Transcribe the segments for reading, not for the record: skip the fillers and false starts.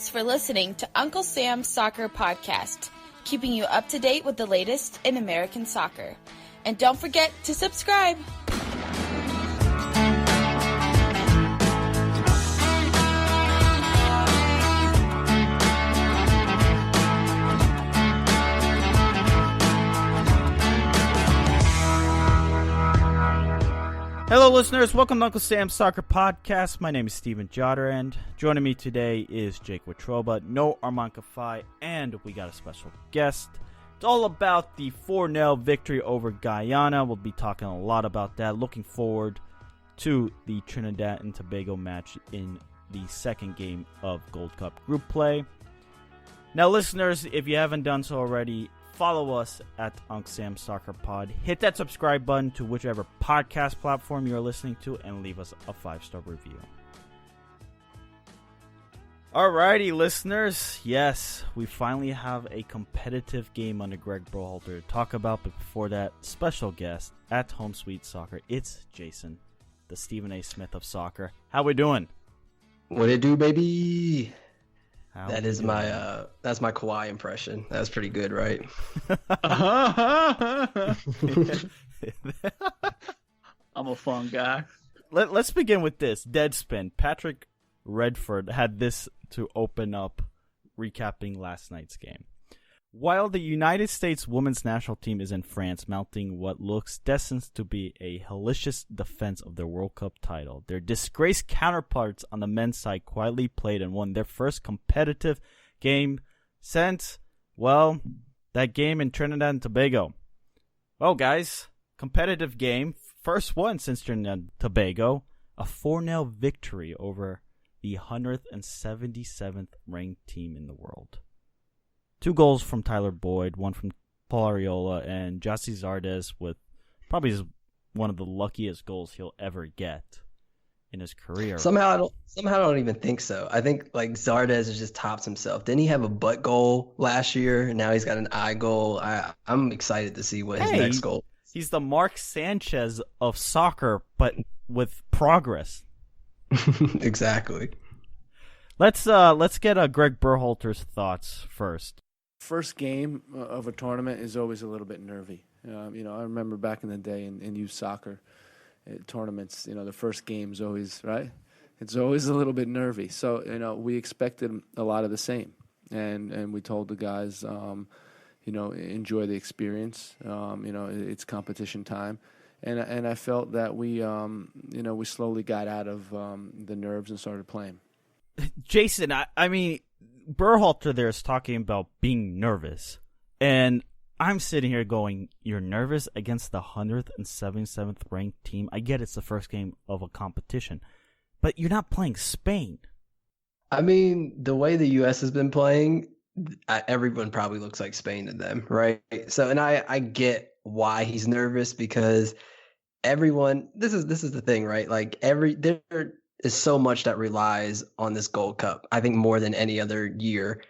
Thanks for listening to Uncle Sam's Soccer Podcast, keeping you up to date with the latest in American soccer. And don't forget to subscribe. Hello, listeners. Welcome to Uncle Sam's Soccer Podcast. My name is Steven Jotter, and joining me today is Jake Watroba, no Armand Kafai, and we got a special guest. It's all about the 4-0 victory over Guyana. We'll be talking a lot about that. Looking forward to the Trinidad and Tobago match in the second game of Gold Cup group play. Now, listeners, if you haven't done so already, follow us at Uncle Sam's Soccer Pod. Hit that subscribe button to whichever podcast platform you're listening to and leave us a 5-star review. Alrighty, listeners. Yes, we finally have a competitive game under Greg Berhalter to talk about, but before that, special guest at Home Sweet Soccer. It's Jason, the Stephen A. Smith of soccer. How we doing? What it do, baby? That's my Kawhi impression. That was pretty good, right? I'm a fun guy. Let's begin with this. Deadspin. Patrick Redford had this to open up, recapping last night's game. While the United States women's national team is in France, mounting what looks destined to be a hellacious defense of their World Cup title, their disgraced counterparts on the men's side quietly played and won their first competitive game since, well, that game in Trinidad and Tobago. Well, guys, competitive game, first one since Trinidad and Tobago, a 4-0 victory over the 177th ranked team in the world. 2 goals from Tyler Boyd, 1 from Paul Arriola, and Jossie Zardes with probably one of the luckiest goals he'll ever get in his career. Somehow I don't even think so. I think like Zardes has just tops himself. Didn't he have a butt goal last year? And now he's got an eye goal. I'm excited to see what his next goal is. He's the Mark Sanchez of soccer, but with progress. Exactly. Let's get Greg Berhalter's thoughts first. First game of a tournament is always a little bit nervy. I remember back in the day in youth soccer tournaments, the first game's always, right? It's always a little bit nervy. So, we expected a lot of the same. And we told the guys, enjoy the experience. It's competition time. And I felt that we slowly got out of the nerves and started playing. Jason, I mean, Berhalter there is talking about being nervous, and I'm sitting here going, you're nervous against the 177th ranked team? I get it's the first game of a competition, but you're not playing Spain. I mean, the way the U.S. has been playing, everyone probably looks like Spain to them, right? So, and I get why he's nervous, because everyone, this is the thing, right? Like there is so much that relies on this Gold Cup, I think more than any other year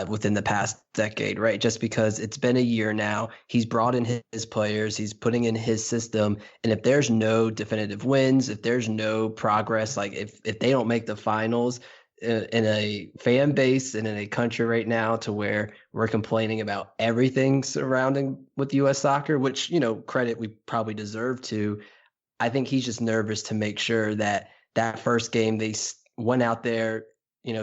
within the past decade, right? Just because it's been a year now, he's brought in his players, he's putting in his system, and if there's no definitive wins, if there's no progress, like if they don't make the finals in a fan base and in a country right now to where we're complaining about everything surrounding with U.S. soccer, which, credit we probably deserve to, I think he's just nervous to make sure that first game they went out there,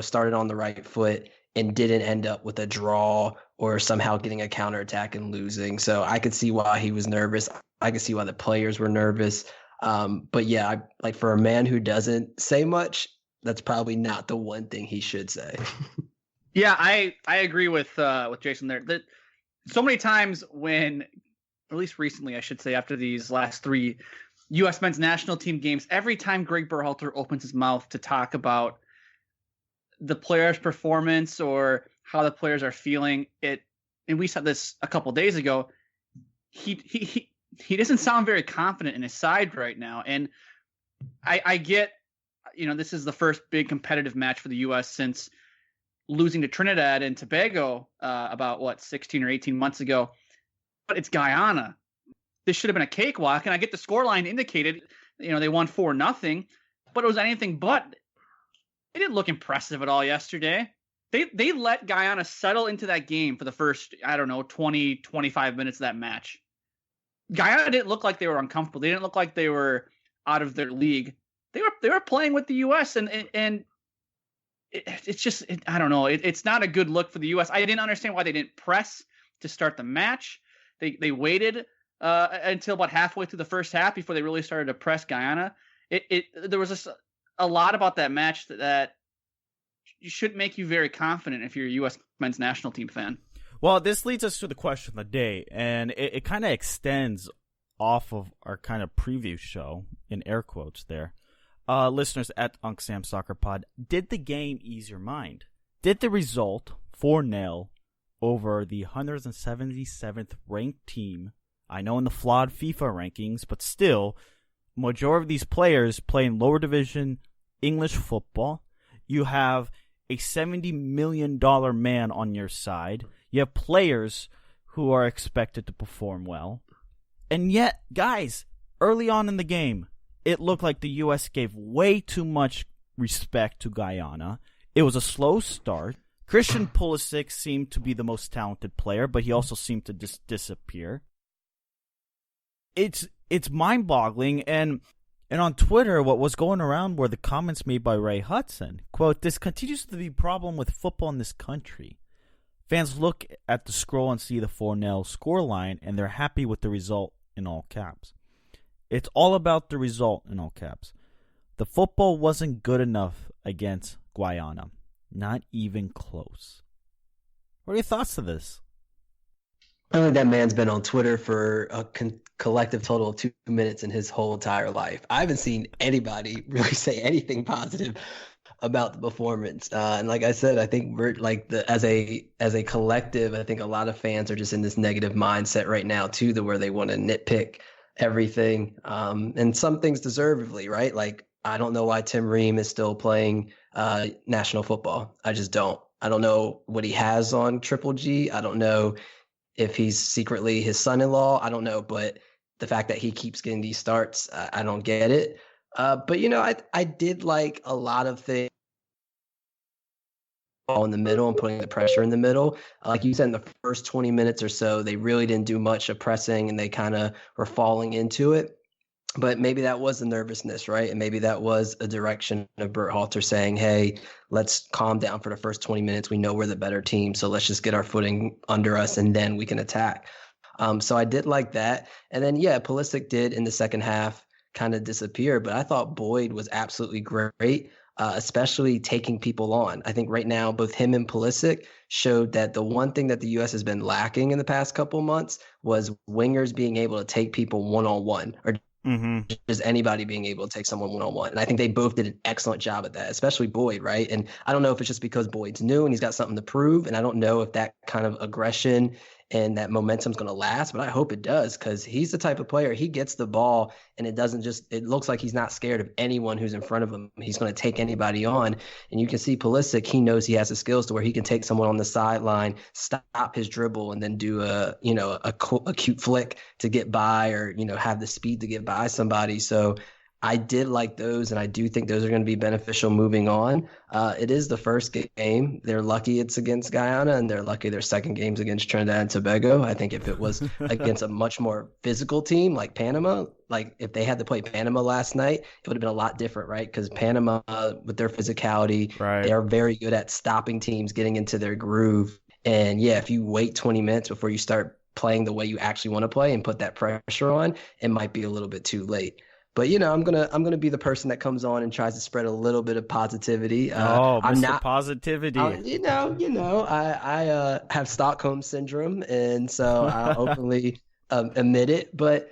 started on the right foot and didn't end up with a draw or somehow getting a counterattack and losing. So I could see why he was nervous. I could see why the players were nervous. But yeah, like for a man who doesn't say much, that's probably not the one thing he should say. Yeah, I agree with Jason there. That so many times when, at least recently, I should say, after these last 3 U.S. men's national team games, every time Greg Berhalter opens his mouth to talk about the players' performance or how the players are feeling, and we said this a couple days ago, he doesn't sound very confident in his side right now. And I get, this is the first big competitive match for the U.S. since losing to Trinidad and Tobago about 16 or 18 months ago, but it's Guyana. This should have been a cakewalk, and I get the scoreline indicated, they won 4-0, but it was anything but. It didn't look impressive at all yesterday. They let Guyana settle into that game for the first, I don't know, 20, 25 minutes of that match. Guyana didn't look like they were uncomfortable. They didn't look like they were out of their league. They were playing with the U.S. and it's just I don't know. It's not a good look for the U.S. I didn't understand why they didn't press to start the match. They waited until about halfway through the first half before they really started to press Guyana. There was a lot about that match that should make you very confident if you're a U.S. men's national team fan. Well, this leads us to the question of the day, and it kind of extends off of our kind of preview show, in air quotes there. Listeners at Unc Sam Soccer Pod, did the game ease your mind? Did the result 4-0 over the 177th ranked team, I know in the flawed FIFA rankings, but still, majority of these players play in lower division English football. You have a $70 million man on your side. You have players who are expected to perform well. And yet, guys, early on in the game, it looked like the U.S. gave way too much respect to Guyana. It was a slow start. Christian Pulisic seemed to be the most talented player, but he also seemed to disappear. It's mind-boggling, and on Twitter, what was going around were the comments made by Ray Hudson. Quote, "This continues to be a problem with football in this country. Fans look at the scroll and see the 4-0 scoreline, and they're happy with the result in all caps. It's all about the result in all caps. The football wasn't good enough against Guyana. Not even close." What are your thoughts to this? I think that man's been on Twitter for a collective total of 2 minutes in his whole entire life. I haven't seen anybody really say anything positive about the performance. And like I said, I think we're like as a collective, I think a lot of fans are just in this negative mindset right now too, where they want to nitpick everything. And some things deservedly, right? Like, I don't know why Tim Ream is still playing national football. I just don't. I don't know what he has on Triple G. I don't know if he's secretly his son-in-law. I don't know, but the fact that he keeps getting these starts, I don't get it. But, I did like a lot of things in the middle and putting the pressure in the middle. Like you said, in the first 20 minutes or so, they really didn't do much of pressing and they kind of were falling into it. But maybe that was the nervousness, right? And maybe that was a direction of Bert Halter saying, hey, let's calm down for the first 20 minutes. We know we're the better team, so let's just get our footing under us and then we can attack. So I did like that. And then, Pulisic did in the second half kind of disappear, but I thought Boyd was absolutely great, especially taking people on. I think right now, both him and Pulisic showed that the one thing that the U.S. has been lacking in the past couple months was wingers being able to take people one-on-one or just anybody being able to take someone one-on-one. And I think they both did an excellent job at that, especially Boyd, right? And I don't know if it's just because Boyd's new and he's got something to prove. And I don't know if that kind of aggression and that momentum's going to last, but I hope it does, because he's the type of player, he gets the ball and it looks like he's not scared of anyone who's in front of him. He's going to take anybody on. And you can see Pulisic, he knows he has the skills to where he can take someone on the sideline, stop his dribble, and then do a cute flick to get by, or, have the speed to get by somebody. So I did like those, and I do think those are going to be beneficial moving on. It is the first game. They're lucky it's against Guyana, and they're lucky their second game's against Trinidad and Tobago. I think if it was against a much more physical team like Panama, like if they had to play Panama last night, it would have been a lot different, right? Because Panama, with their physicality, right, they are very good at stopping teams, getting into their groove. And if you wait 20 minutes before you start playing the way you actually want to play and put that pressure on, it might be a little bit too late. But I'm gonna be the person that comes on and tries to spread a little bit of positivity. I'm not positivity. I have Stockholm syndrome, and so I'll openly admit it. But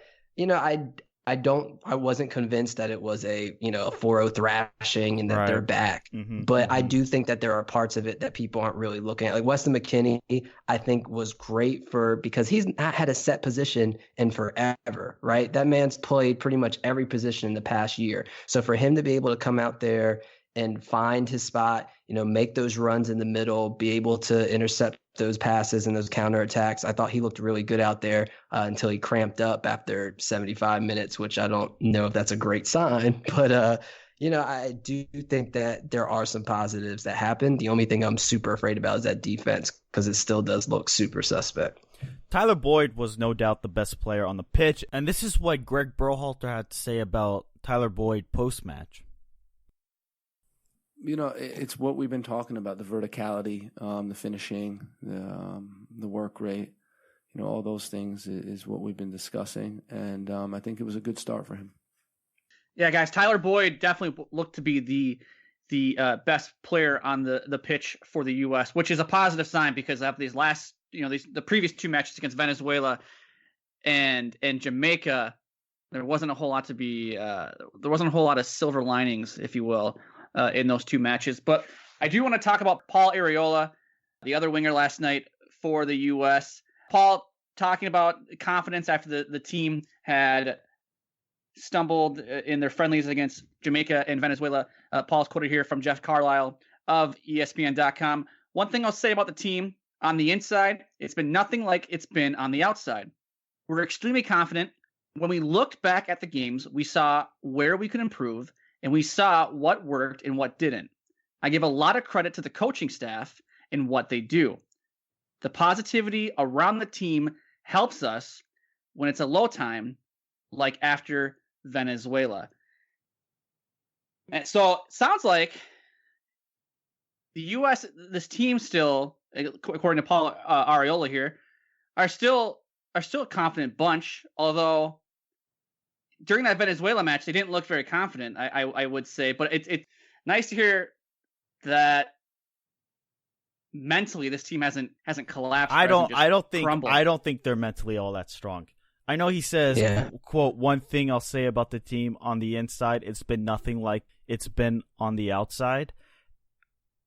I wasn't convinced that it was a 4-0 thrashing and that they're back. But I do think that there are parts of it that people aren't really looking at. Like Weston McKennie, I think was great because he's not had a set position in forever, right? That man's played pretty much every position in the past year. So for him to be able to come out there and find his spot, make those runs in the middle, be able to intercept those passes and those counterattacks. I thought he looked really good out there until he cramped up after 75 minutes, which I don't know if that's a great sign. But I do think that there are some positives that happen. The only thing I'm super afraid about is that defense, because it still does look super suspect. Tyler Boyd was no doubt the best player on the pitch, and this is what Greg Berhalter had to say about Tyler Boyd post-match. It's what we've been talking about, the verticality, the finishing, the work rate, all those things is what we've been discussing, and I think it was a good start for him. Yeah, guys, Tyler Boyd definitely looked to be the best player on the pitch for the U.S., which is a positive sign because after these last, the previous two matches against Venezuela and Jamaica, there wasn't a whole lot of silver linings, if you will, in those two matches. But I do want to talk about Paul Arriola, the other winger last night for the U.S. Paul talking about confidence after the team had stumbled in their friendlies against Jamaica and Venezuela. Paul's quoted here from Jeff Carlisle of ESPN.com. One thing I'll say about the team on the inside, it's been nothing like it's been on the outside. We're extremely confident. When we looked back at the games, we saw where we could improve, and we saw what worked and what didn't. I give a lot of credit to the coaching staff and what they do. The positivity around the team helps us when it's a low time, like after Venezuela. And so it sounds like the U.S., this team still, according to Paul Arriola here, are still a confident bunch, although during that Venezuela match, they didn't look very confident, I would say. But it's nice to hear that mentally this team hasn't collapsed. I don't think they're mentally all that strong. I know he says, quote, one thing I'll say about the team on the inside, it's been nothing like it's been on the outside.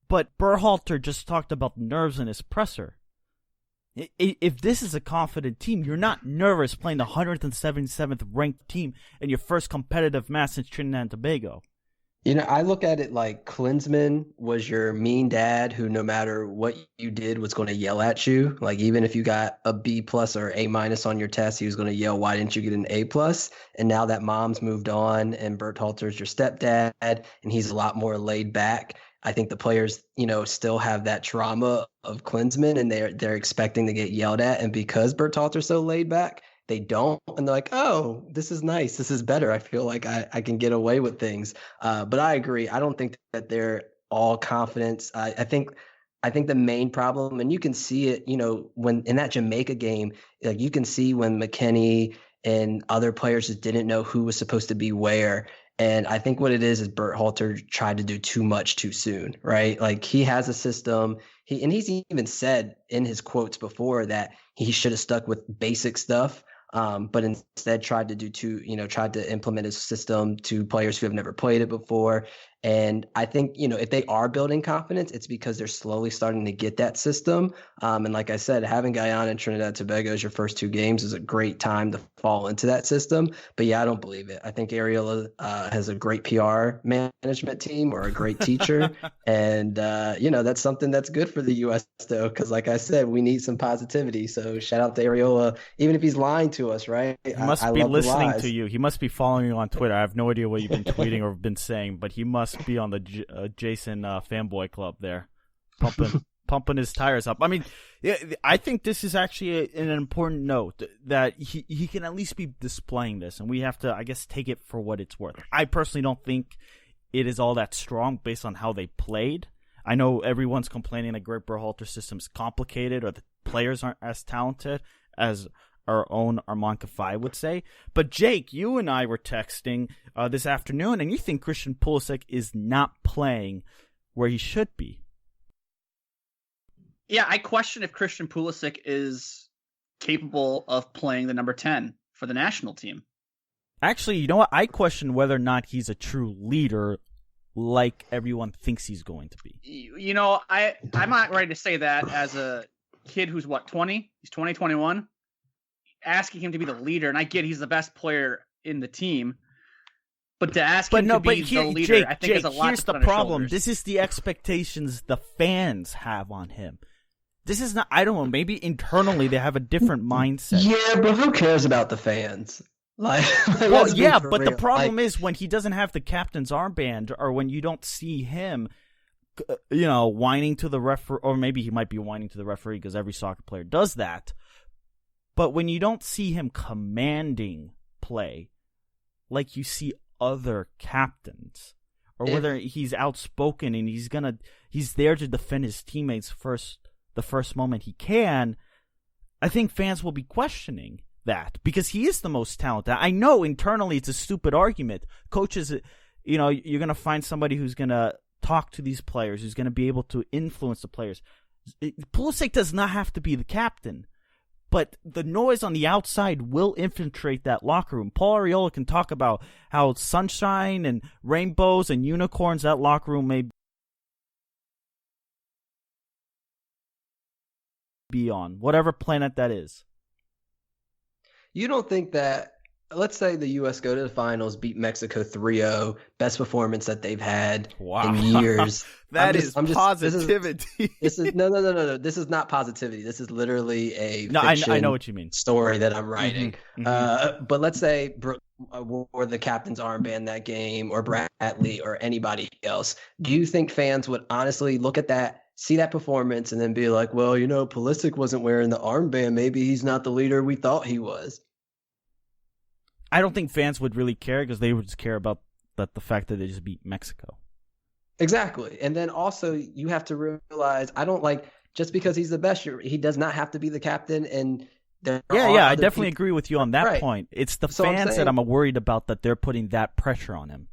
But Berhalter just talked about nerves in his presser. If this is a confident team, you're not nervous playing the 177th ranked team in your first competitive match since Trinidad and Tobago. I look at it like Klinsmann was your mean dad who no matter what you did was going to yell at you. Like even if you got a B+ or A- on your test, he was going to yell, why didn't you get an A+? And now that mom's moved on and Berhalter's your stepdad and he's a lot more laid back, I think the players, still have that trauma of Klinsmann and they're expecting to get yelled at. And because Berhalter's so laid back, they don't, and they're like, oh, this is nice. This is better. I feel like I can get away with things. But I agree. I don't think that they're all confidence. I think the main problem, and you can see it, when in that Jamaica game, like you can see when McKennie and other players just didn't know who was supposed to be where. And I think what it is Berhalter tried to do too much too soon, right? Like he has a system. He's even said in his quotes before that he should have stuck with basic stuff. But instead tried to implement his system to players who have never played it before. And I think, if they are building confidence, it's because they're slowly starting to get that system. And like I said, having Guyana and Trinidad and Tobago as your first two games is a great time to fall into that system. But yeah, I don't believe it. I think Arriola has a great PR management team or a great teacher. And, that's something that's good for the U.S. though, because like I said, we need some positivity. So shout out to Arriola, even if he's lying to us, right? He must be listening to you. He must be following you on Twitter. I have no idea what you've been tweeting or been saying, but he must be on the Jason fanboy club there, pumping his tires up. I mean, I think this is actually an important note that he can at least be displaying this, and we have to, I guess, take it for what it's worth. I personally don't think it is all that strong based on how they played. I know everyone's complaining that Greg Berhalter's system is complicated or the players aren't as talented as our own Armand Kafai would say. But Jake, you and I were texting this afternoon, and you think Christian Pulisic is not playing where he should be. Yeah, I question if Christian Pulisic is capable of playing the number 10 for the national team. Actually, you know what? I question whether or not he's a true leader like everyone thinks he's going to be. I'm not ready to say that as a kid who's 20? He's 20, 21. Asking him to be the leader, and I get he's the best player in the team, but to ask him to be the leader, Jake, I think is a lot. Here's the problem. This is the expectations the fans have on him. This is not. I don't know. Maybe internally they have a different mindset. Yeah, but who cares about the fans? Like, Well, let's be yeah, for but the real. problem is when he doesn't have the captain's armband, or when you don't see him, whining to the referee, or maybe he might be whining to the referee because every soccer player does that. But when you don't see him commanding play, like you see other captains, or whether he's outspoken and he's there to defend his teammates the first moment he can, I think fans will be questioning that because he is the most talented. I know internally it's a stupid argument. Coaches, you're going to find somebody who's going to talk to these players, who's going to be able to influence the players. Pulisic does not have to be the captain, but the noise on the outside will infiltrate that locker room. Paul Arriola can talk about how sunshine and rainbows and unicorns that locker room may be on, whatever planet that is. You don't think that, let's say the U.S. go to the finals, beat Mexico 3-0, best performance that they've had in years. Positivity. This is no. This is not positivity. This is literally a I know what you mean. Story that I'm writing. Mm-hmm. But let's say Brooke wore the captain's armband that game, or Bradley, or anybody else. Do you think fans would honestly look at that, see that performance, and then be like, well, Pulisic wasn't wearing the armband. Maybe he's not the leader we thought he was? I don't think fans would really care because they would just care about the fact that they just beat Mexico. Exactly. And then also you have to realize, just because he's the best, he does not have to be the captain. And I definitely agree with you on that point. It's the So fans that I'm worried about, that they're putting that pressure on him.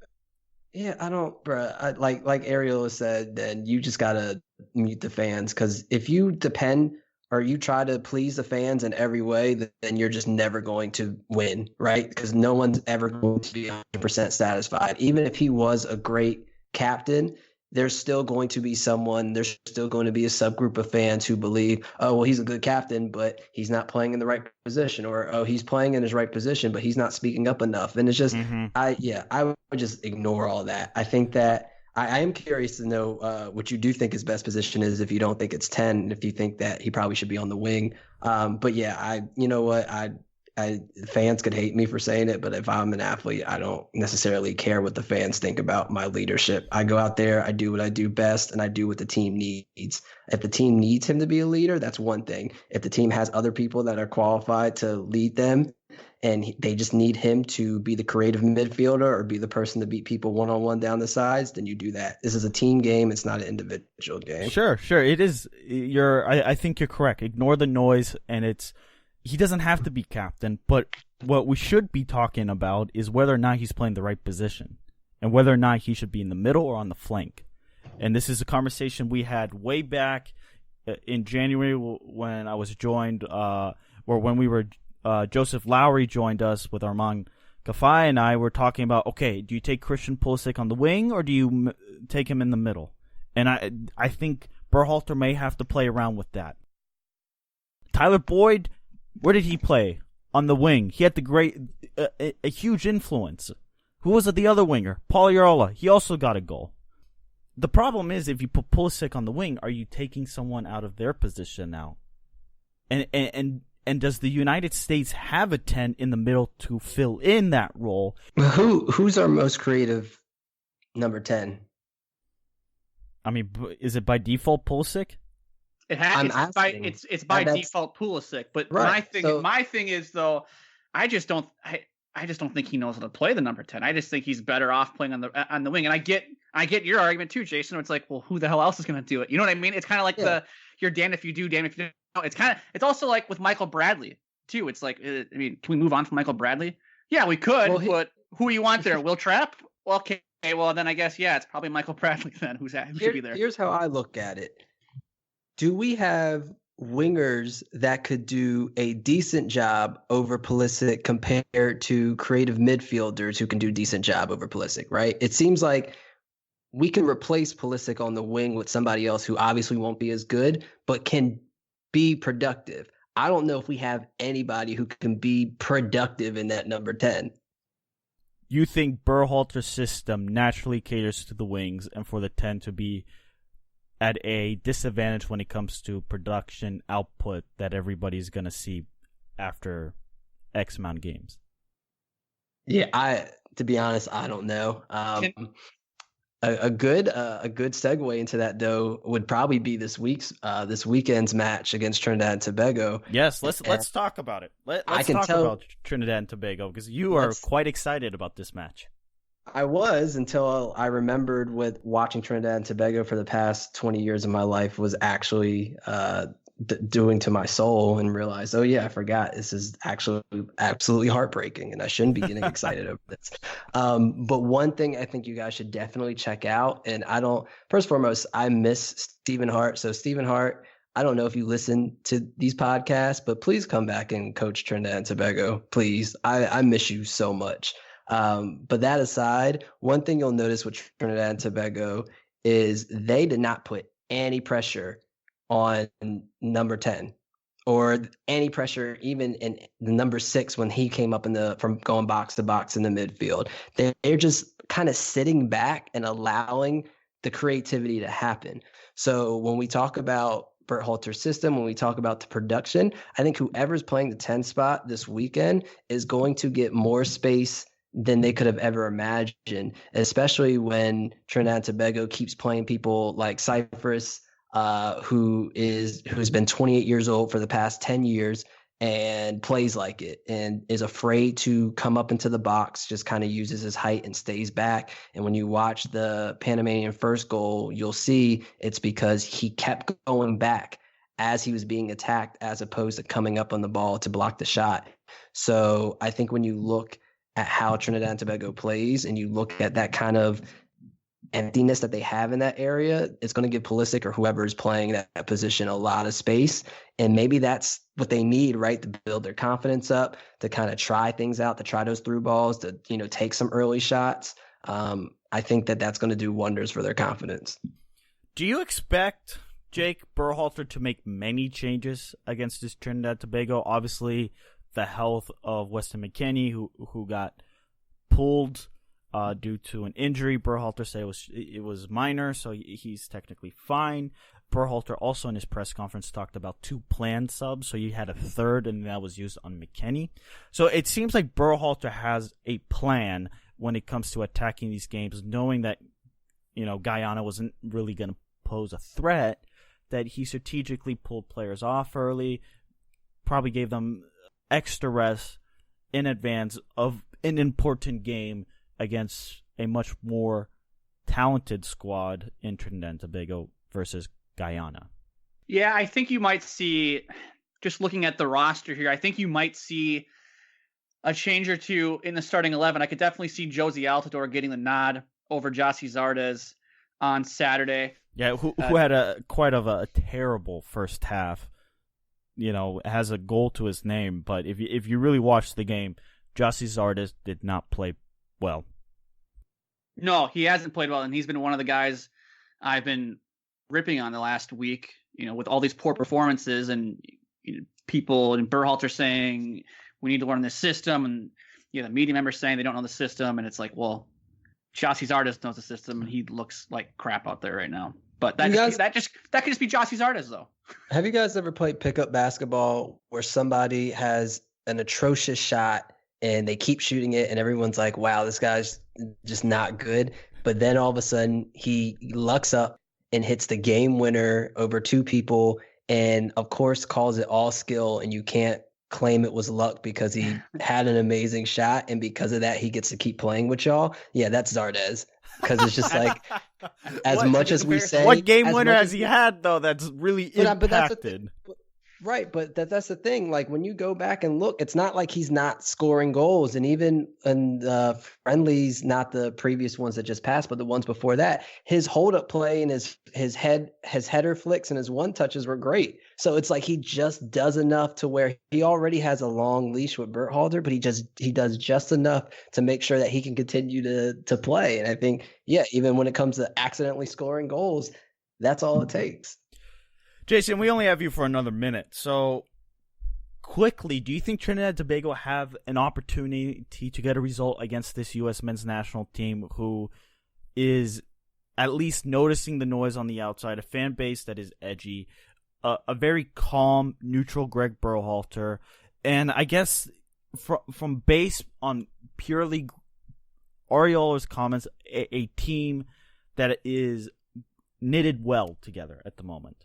Yeah, I don't, bruh. Like Ariel said, then you just gotta mute the fans, because if you depend or you try to please the fans in every way, then you're just never going to win, right? Because no one's ever going to be 100% satisfied. Even if he was a great captain, there's still going to be a subgroup of fans who believe, oh, well, he's a good captain, but he's not playing in the right position, or, oh, he's playing in his right position, but he's not speaking up enough. And it's just, I would just ignore all that. I think that I am curious to know what you do think his best position is, if you don't think it's 10, and if you think that he probably should be on the wing. But yeah, fans could hate me for saying it, but if I'm an athlete, I don't necessarily care what the fans think about my leadership. I go out there, I do what I do best, and I do what the team needs. If the team needs him to be a leader, that's one thing. If the team has other people that are qualified to lead them, and they just need him to be the creative midfielder or be the person to beat people one-on-one down the sides, then you do that. This is a team game. It's not an individual game. Sure. It is. I think you're correct. Ignore the noise, and he doesn't have to be captain, but what we should be talking about is whether or not he's playing the right position, and whether or not he should be in the middle or on the flank. And this is a conversation we had way back in January when I was joined, or when we were, Joseph Lowry joined us with Armand Kafai, and I were talking about, okay, do you take Christian Pulisic on the wing, or do you take him in the middle? And I think Berhalter may have to play around with that. Tyler Boyd, where did he play? On the wing. He had a huge influence. Who was the other winger? Paul Arriola. He also got a goal. The problem is, if you put Pulisic on the wing, are you taking someone out of their position now? And does the United States have a 10 in the middle to fill in that role? Who's our most creative number 10? I mean, is it by default Pulisic? It's by default Pulisic, but right. My thing is, though, I just don't think he knows how to play the number 10. I just think he's better off playing on the wing. And I get your argument too, Jason. It's like, well, who the hell else is going to do it? You know what I mean? It's kind of like you're damned if you do, damned if you don't. It's also like with Michael Bradley too. It's like, I mean, can we move on from Michael Bradley? Yeah, we could, but who you want there? Will Trapp? Well, okay, well then I guess it's probably Michael Bradley then who should be there. Here's how I look at it. Do we have wingers that could do a decent job over Pulisic compared to creative midfielders who can do a decent job over Pulisic, right? It seems like we can replace Pulisic on the wing with somebody else who obviously won't be as good, but can be productive. I don't know if we have anybody who can be productive in that number 10. You think Berhalter's system naturally caters to the wings and for the 10 to be at a disadvantage when it comes to production output that everybody's going to see after X amount of games? Yeah, to be honest, I don't know. A good segue into that though would probably be this weekend's match against Trinidad and Tobago. Yes, And let's talk about it. I Let's can talk tell about Trinidad and Tobago because you are quite excited about this match. I was, until I remembered what watching Trinidad and Tobago for the past 20 years of my life was actually doing to my soul, and realized, oh yeah, I forgot this is actually absolutely heartbreaking and I shouldn't be getting excited over this. But one thing I think you guys should definitely check out, and first and foremost, I miss Stephen Hart. So Stephen Hart, I don't know if you listen to these podcasts, but please come back and coach Trinidad and Tobago. Please. I miss you so much. But that aside, one thing you'll notice with Trinidad and Tobago is they did not put any pressure on number 10 or any pressure even in the number 6 when he came up from going box to box in the midfield. They're just kind of sitting back and allowing the creativity to happen. So when we talk about Berhalter's system, when we talk about the production, I think whoever's playing the 10 spot this weekend is going to get more space than they could have ever imagined, especially when Trinidad and Tobago keeps playing people like Cyprus, who's been 28 years old for the past 10 years and plays like it and is afraid to come up into the box, just kind of uses his height and stays back. And when you watch the Panamanian first goal, you'll see it's because he kept going back as he was being attacked, as opposed to coming up on the ball to block the shot. So I think when you look at how Trinidad and Tobago plays and you look at that kind of emptiness that they have in that area, it's going to give Pulisic or whoever is playing that position a lot of space. And maybe that's what they need, right? To build their confidence up, to kind of try things out, to try those through balls, to, take some early shots. I think that's going to do wonders for their confidence. Do you expect Jake Berhalter to make many changes against this Trinidad and Tobago? Obviously, the health of Weston McKennie, who got pulled due to an injury. Berhalter said it was minor, so he's technically fine. Berhalter also in his press conference talked about 2 planned subs, so you had a third, and that was used on McKennie. So it seems like Berhalter has a plan when it comes to attacking these games, knowing that Guyana wasn't really going to pose a threat, that he strategically pulled players off early, probably gave them extra rest in advance of an important game against a much more talented squad in Trinidad and Tobago versus Guyana. Yeah, I think you might see, just looking at the roster here, I think you might see a change or two in the starting 11. I could definitely see Josie Altidore getting the nod over Jossie Zardes on Saturday. Yeah, who had quite a terrible first half. Has a goal to his name, but if you really watch the game, Jossie Zardes did not play well. No, he hasn't played well, and he's been one of the guys I've been ripping on the last week, with all these poor performances and people and Berhalter saying we need to learn this system, and the media members saying they don't know the system, and it's like, well, Jossie Zardes knows the system, and he looks like crap out there right now. But that could just be Jossie Zardes, though. Have you guys ever played pickup basketball where somebody has an atrocious shot and they keep shooting it and everyone's like, wow, this guy's just not good. But then all of a sudden he lucks up and hits the game winner over 2 people and, of course, calls it all skill, and you can't claim it was luck because he had an amazing shot, and because of that he gets to keep playing with y'all. Yeah, that's Zardes. Because it's just like, much as we say, what game winner has he had though that's really impacted? Right, but that's the thing. Like when you go back and look, it's not like he's not scoring goals, and even in the friendlies, not the previous ones that just passed, but the ones before that, his hold up play and his header flicks and his one touches were great. So it's like he just does enough to where he already has a long leash with Berhalter, but he does just enough to make sure that he can continue to play. And I think, yeah, even when it comes to accidentally scoring goals, that's all it takes. Jason, we only have you for another minute. So, quickly, do you think Trinidad and Tobago have an opportunity to get a result against this U.S. men's national team who is at least noticing the noise on the outside, a fan base that is edgy, a very calm, neutral Greg Berhalter, and I guess from base on purely Oriola's comments, a team that is knitted well together at the moment.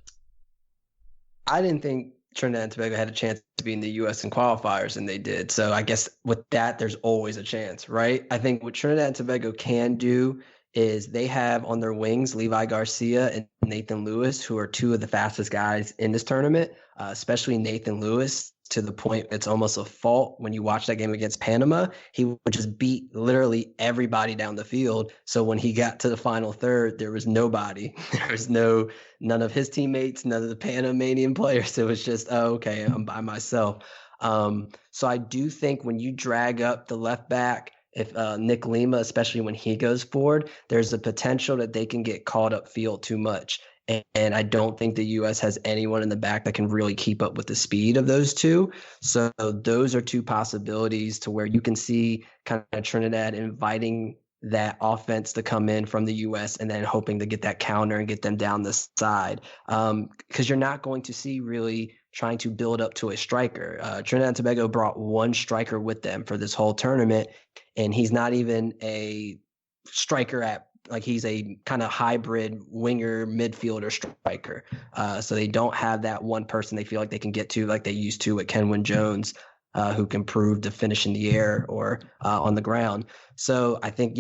I didn't think Trinidad and Tobago had a chance to be in the U.S. in qualifiers, and they did. So I guess with that, there's always a chance, right? I think what Trinidad and Tobago can do is they have on their wings Levi Garcia and Nathan Lewis, who are two of the fastest guys in this tournament, especially Nathan Lewis, to the point it's almost a fault. When you watch that game against Panama, he would just beat literally everybody down the field. So when he got to the final third, there was nobody. There was none of his teammates, none of the Panamanian players. It was just, oh, okay, I'm by myself. So I do think when you drag up the left back, if Nick Lima, especially when he goes forward, there's a potential that they can get caught up field too much. And I don't think the U.S. has anyone in the back that can really keep up with the speed of those two. So those are two possibilities to where you can see kind of Trinidad inviting that offense to come in from the U.S. and then hoping to get that counter and get them down the side. Because you're not going to see really trying to build up to a striker. Trinidad and Tobago brought one striker with them for this whole tournament, and he's not even a striker he's a kind of hybrid winger midfielder striker. So they don't have that one person they feel like they can get to like they used to with Kenwyn Jones, who can prove to finish in the air or on the ground. So I think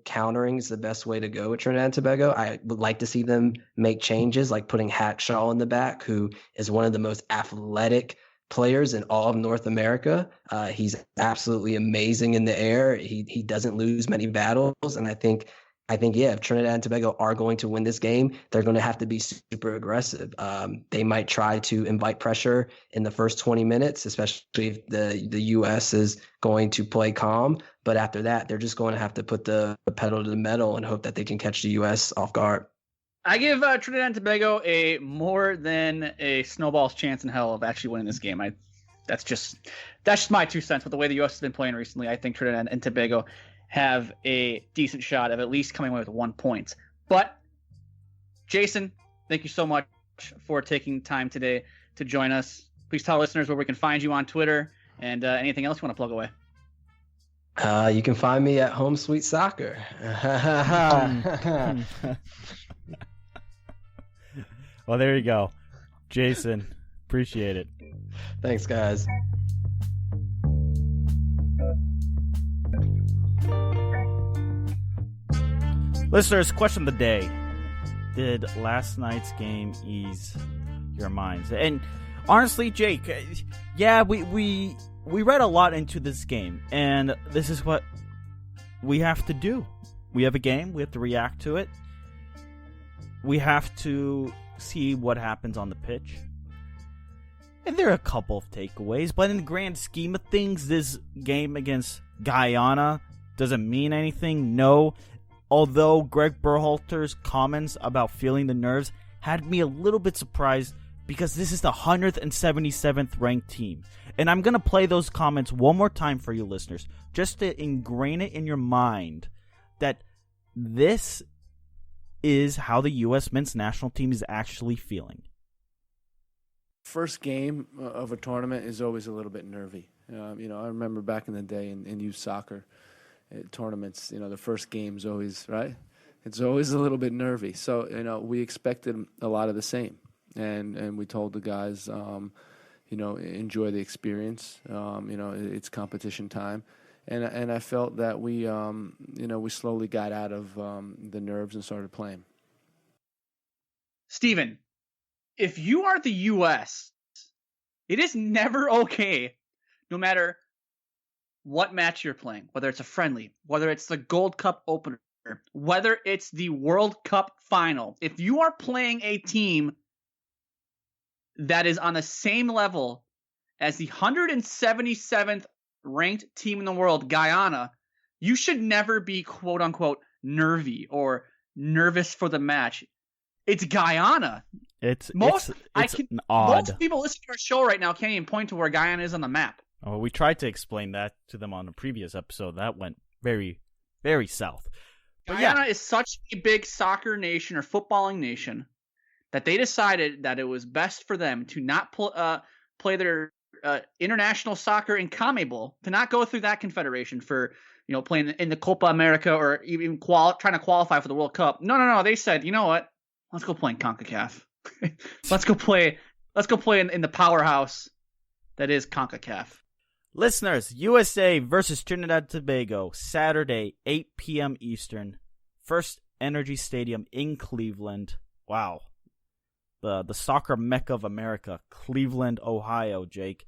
countering is the best way to go with Trinidad and Tobago. I would like to see them make changes, like putting Hackshaw in the back, who is one of the most athletic players in all of North America. He's absolutely amazing in the air. He doesn't lose many battles. And I think, if Trinidad and Tobago are going to win this game, they're going to have to be super aggressive. They might try to invite pressure in the first 20 minutes, especially if the U.S. is going to play calm. But after that, they're just going to have to put the pedal to the metal and hope that they can catch the U.S. off guard. I give Trinidad and Tobago a more than a snowball's chance in hell of actually winning this game. That's just my 2 cents. With the way the U.S. has been playing recently, I think Trinidad and Tobago have a decent shot of at least coming away with 1 point. But, Jason, thank you so much for taking time today to join us. Please tell listeners where we can find you on Twitter and anything else you want to plug away. You can find me at Home Sweet Soccer. Well, there you go. Jason, appreciate it. Thanks, guys. Listeners, question of the day. Did last night's game ease your minds? And honestly, Jake, yeah, we read a lot into this game, and this is what we have to do. We have a game, we have to react to it. We have to see what happens on the pitch. And there are a couple of takeaways, but in the grand scheme of things, this game against Guyana doesn't mean anything. No. Although Greg Berhalter's comments about feeling the nerves had me a little bit surprised because this is the 177th ranked team. And I'm going to play those comments one more time for you listeners, just to ingrain it in your mind that this is how the U.S. men's national team is actually feeling. First game of a tournament is always a little bit nervy. I remember back in the day in youth soccer tournaments, the first game's always, right? It's always a little bit nervy. So, we expected a lot of the same. And we told the guys, enjoy the experience. It's competition time. And I felt that we slowly got out of the nerves and started playing. Steven, if you are the U.S., it is never okay, no matter what match you're playing, whether it's a friendly, whether it's the Gold Cup opener, whether it's the World Cup final. If you are playing a team that is on the same level as the 177th ranked team in the world, Guyana, you should never be quote unquote nervy or nervous for the match. It's Guyana. Most people listening to our show right now can't even point to where Guyana is on the map. Oh, we tried to explain that to them on a previous episode. That went very, very south. But Guyana is such a big soccer nation or footballing nation that they decided that it was best for them to not play their international soccer in CONMEBOL to not go through that confederation for playing in the Copa America or even trying to qualify for the World Cup. No. They said, you know what? Let's go play in CONCACAF. Let's go play in the powerhouse that is CONCACAF. Listeners, USA versus Trinidad and Tobago, Saturday, 8 p.m. Eastern. First Energy Stadium in Cleveland. Wow. The soccer mecca of America, Cleveland, Ohio, Jake.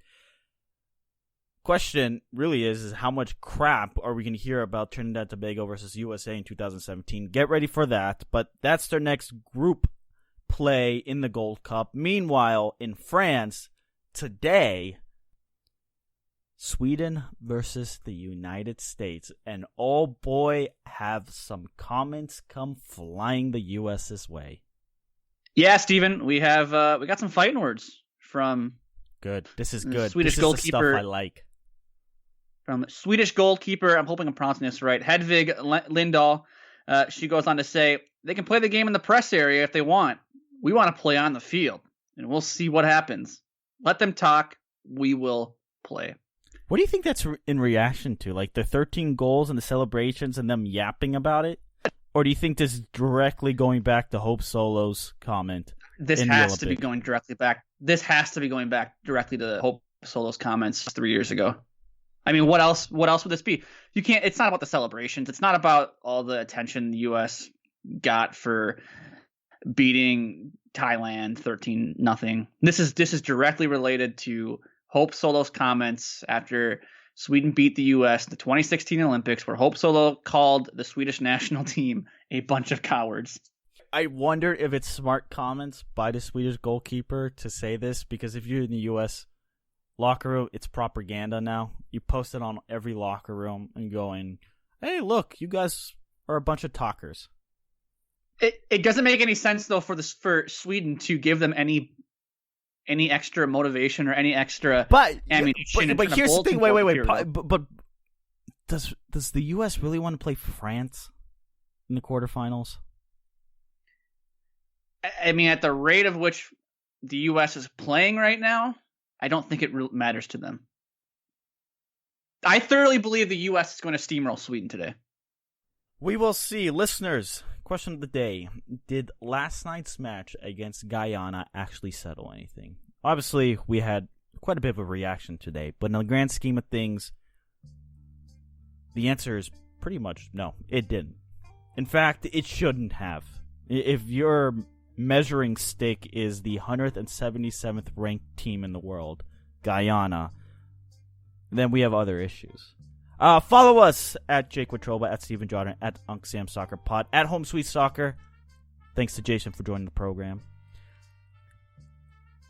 Question really is how much crap are we going to hear about Trinidad and Tobago versus USA in 2017? Get ready for that, but that's their next group play in the Gold Cup. Meanwhile, in France, today, Sweden versus the United States. And oh boy, have some comments come flying the US's way. Yeah, Steven, we got some fighting words from good. This is good. Swedish this is goalkeeper. The stuff I like. From Swedish goalkeeper, I'm hoping I'm pronouncing this right, Hedvig Lindahl. She goes on to say, they can play the game in the press area if they want. We want to play on the field, and we'll see what happens. Let them talk. We will play. What do you think that's in reaction to? Like the 13 goals and the celebrations and them yapping about it? Or do you think this is directly going back to Hope Solo's comment? This has to be going directly back. This has to be going back directly to Hope Solo's comments 3 years ago. I mean, what else would this be? You can't. It's not about the celebrations. It's not about all the attention the U.S. got for beating Thailand 13-0. This is directly related to Hope Solo's comments after Sweden beat the U.S. in the 2016 Olympics, where Hope Solo called the Swedish national team a bunch of cowards. I wonder if it's smart comments by the Swedish goalkeeper to say this, because if you're in the U.S. locker room, it's propaganda now. You post it on every locker room and going, hey, look, you guys are a bunch of talkers. It doesn't make any sense, though, for Sweden to give them any extra motivation or any extra ammunition. But here's the thing. Wait. But does the U.S. really want to play France in the quarterfinals? I mean, at the rate of which the U.S. is playing right now, I don't think it matters to them. I thoroughly believe the U.S. is going to steamroll Sweden today. We will see. Listeners, question of the day. Did last night's match against Guyana actually settle anything? Obviously, we had quite a bit of a reaction today, but in the grand scheme of things, the answer is pretty much no, it didn't. In fact, it shouldn't have. If your measuring stick is the 177th ranked team in the world, Guyana, then we have other issues. Follow us at Jake Watroba, at Steven Jordan, at Unc Sam Soccer Pod, at Home Sweet Soccer. Thanks to Jason for joining the program.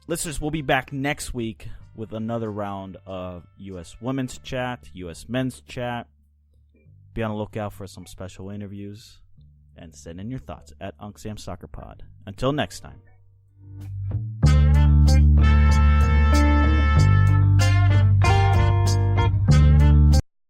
Listeners, we'll be back next week with another round of U.S. Women's Chat, U.S. Men's Chat. Be on the lookout for some special interviews. And send in your thoughts at Unc Sam Soccer Pod. Until next time.